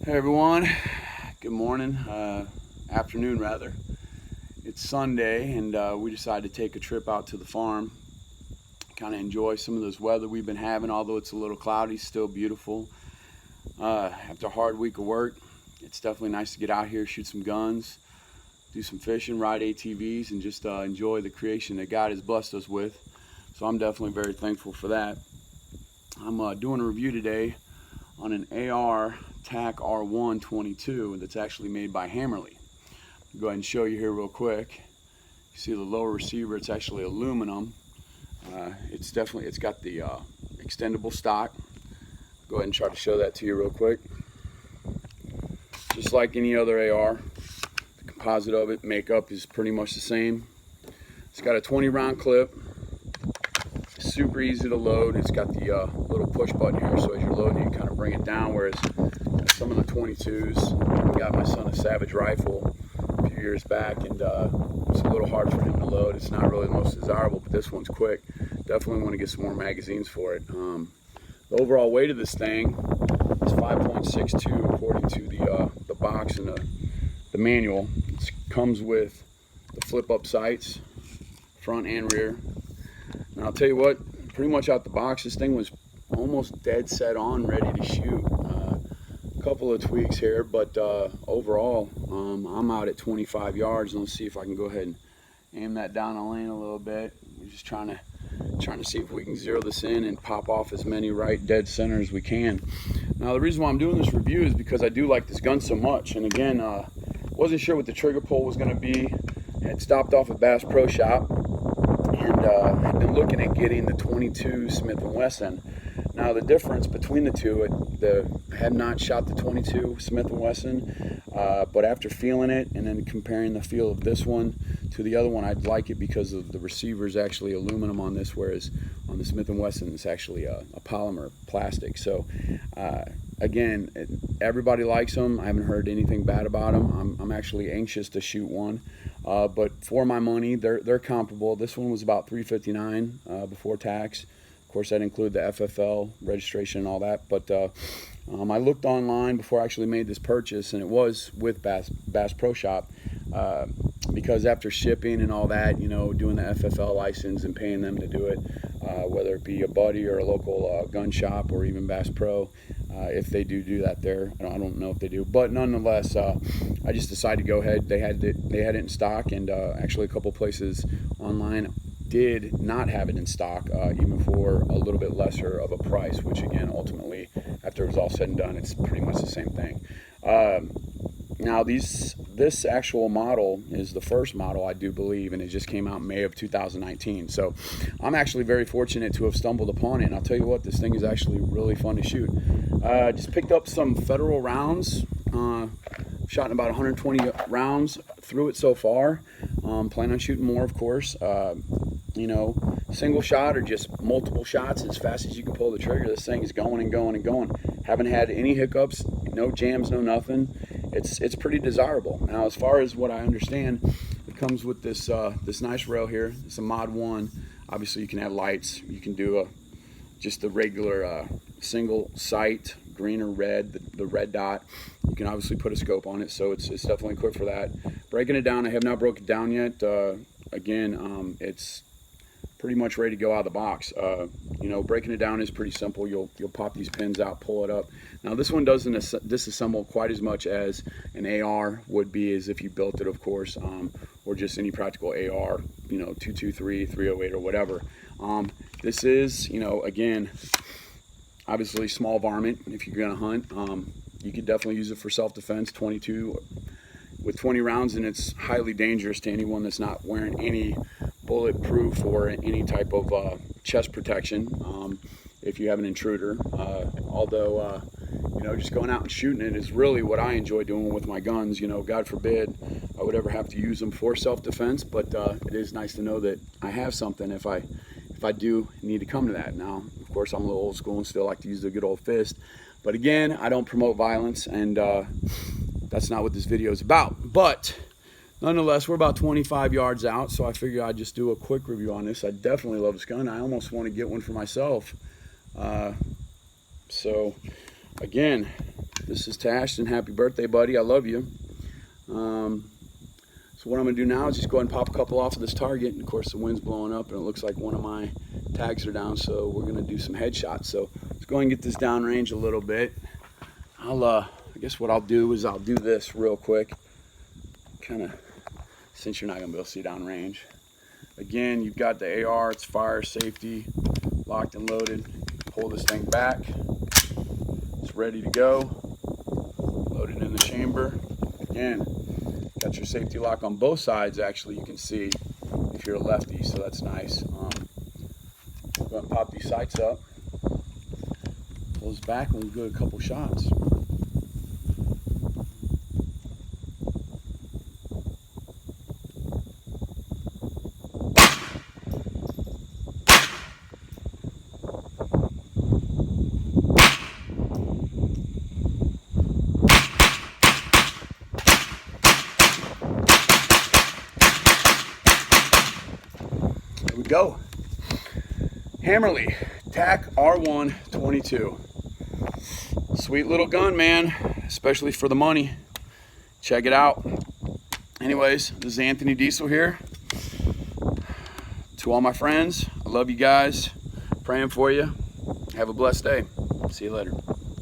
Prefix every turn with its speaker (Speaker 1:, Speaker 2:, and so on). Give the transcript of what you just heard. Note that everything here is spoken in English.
Speaker 1: Hey everyone, good morning, afternoon rather. It's Sunday and we decided to take a trip out to the farm, kind of enjoy some of this weather we've been having, although it's a little cloudy, still beautiful. After a hard week of work, it's definitely nice to get out here, shoot some guns, do some fishing, ride ATVs, and just enjoy the creation that God has blessed us with. So I'm definitely very thankful for that. I'm doing a review today on an AR Tac R1 22 that's actually made by Hammerli. I'll go ahead and show you here real quick. You see the lower receiver, it's actually aluminum. It's got the extendable stock. Go ahead and try to show that to you real quick. Just like any other AR, the composite of it, makeup is pretty much the same. It's got a 20 round clip. Super easy to load. It's got the little push button here, so as you're loading you kind of bring it down, whereas some of the 22s, I got my son a Savage rifle a few years back, and it's a little hard for him to load. It's not really the most desirable, but this one's quick. Definitely want to get some more magazines for it. The overall weight of this thing is 5.62 according to the box and the manual. It comes with the flip up sights, front and rear. And I'll tell you what, pretty much out the box, this thing was almost dead set on, ready to shoot. A couple of tweaks here, but overall, I'm out at 25 yards. And let's see if I can go ahead and aim that down the lane a little bit. We're just trying to see if we can zero this in and pop off as many right dead center as we can. Now, the reason why I'm doing this review is because I do like this gun so much. And again, wasn't sure what the trigger pull was going to be. Had stopped off at Bass Pro Shop and had been looking at getting the 22 Smith & Wesson. Now the difference between the two, I had not shot the 22 Smith & Wesson, but after feeling it and then comparing the feel of this one to the other one, I'd like it because of the receiver is actually aluminum on this, whereas on the Smith & Wesson it's actually a polymer plastic. So again, everybody likes them. I haven't heard anything bad about them. I'm actually anxious to shoot one. But for my money, they're comparable. This one was about $359 before tax. Of course, that included the FFL registration and all that. But I looked online before I actually made this purchase, and it was with Bass Pro Shop because after shipping and all that, you know, doing the FFL license and paying them to do it, whether it be a buddy or a local gun shop or even Bass Pro, if they do that there. I don't know if they do, but nonetheless, I just decided to go ahead. They had it in stock, and actually a couple places online did not have it in stock, even for a little bit lesser of a price, which again, ultimately, after it was all said and done, it's pretty much the same thing. Now this actual model is the first model, I do believe, and it just came out in May of 2019. So I'm actually very fortunate to have stumbled upon it, and I'll tell you what, this thing is actually really fun to shoot. Just picked up some Federal rounds, shot in about 120 rounds through it so far. Plan on shooting more, of course. You know, single shot or just multiple shots as fast as you can pull the trigger. This thing is going and going and going. Haven't had any hiccups, no jams, no nothing. It's pretty desirable. Now, as far as what I understand, it comes with this this nice rail here. It's a Mod 1. Obviously, you can add lights. You can do just the regular single sight, green or red, the red dot. You can obviously put a scope on it, so it's definitely equipped for that. Breaking it down, I have not broke it down yet. Again, it's pretty much ready to go out of the box. You know, breaking it down is pretty simple. You'll pop these pins out, pull it up. Now this one doesn't disassemble quite as much as an AR would be, as if you built it, of course, or just any practical AR, you know, 223, 308 or whatever. This is, you know, again, obviously small varmint. If you're gonna hunt, you could definitely use it for self-defense. 22 with 20 rounds, and it's highly dangerous to anyone that's not wearing any bulletproof or any type of chest protection if you have an intruder. Although you know, just going out and shooting it is really what I enjoy doing with my guns. You know, God forbid I would ever have to use them for self-defense, but it is nice to know that I have something if I do need to come to that. Now, of course, I'm a little old school and still like to use the good old fist, but again, I don't promote violence, and that's not what this video is about. But nonetheless, we're about 25 yards out, so I figured I'd just do a quick review on this. I definitely love this gun. I almost want to get one for myself. So again, This is Tash, and happy birthday, buddy. I love you. So what I'm gonna do now is just go ahead and pop a couple off of this target. And of course the wind's blowing up and it looks like one of my tags are down, so we're gonna do some headshots. So let's go ahead and get this downrange a little bit. I guess what I'll do is I'll do this real quick, kind of, since you're not gonna be able to see downrange. Again, you've got the AR, it's fire safety, locked and loaded. Pull this thing back, it's ready to go. Load it in the chamber. Again, got your safety lock on both sides. Actually, you can see if you're a lefty, so that's nice. Go ahead and pop these sights up. Pull this back and we'll do a couple shots. Here we go. Hammerli Tac R1 22. Sweet little gun, man, especially for the money. Check it out. Anyways, this is Anthony Diesel here. To all my friends, I love you guys. Praying for you. Have a blessed day. See you later.